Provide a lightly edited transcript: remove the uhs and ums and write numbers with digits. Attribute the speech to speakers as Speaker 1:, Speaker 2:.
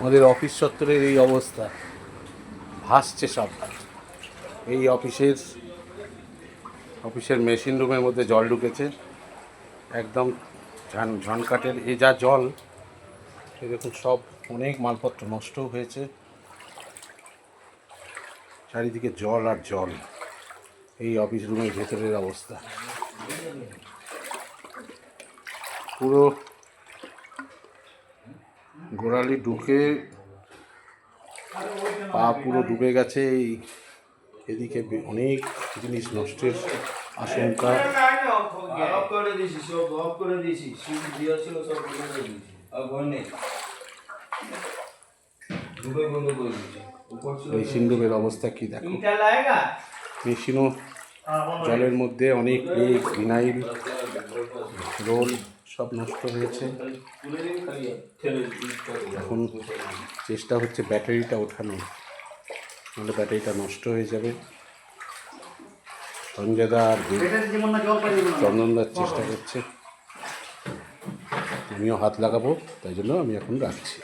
Speaker 1: আমাদের অফিস চত্বরের এই অবস্থা, ভাসছে সব। এই অফিসের মেশিন রুমের মধ্যে জল ঢুকেছে, একদম ঝনকাটের এ যা জল, এরকম সব অনেক মালপত্র নষ্টও হয়েছে। চারিদিকে জল আর জল। এই অফিস রুমের ভেতরের অবস্থা পুরো গোড়ালি ঢুকে পা পুরো ডুবে গেছে। এদিকে অনেক জিনিস নষ্টের আশঙ্কা। মেশিন রুমের অবস্থা কি দেখো, মেশিনও জলের মধ্যে, অনেক প্লেট, ভিনাইল, রোল সব নষ্ট হয়েছে। এখন চেষ্টা হচ্ছে ব্যাটারিটা ওঠানো, নাহলে ব্যাটারিটা নষ্ট হয়ে যাবে। সঞ্জয়দা আর চন্দনদার চেষ্টা করছে, আমিও হাত লাগাবো, তাই জন্য আমি এখন রাখছি।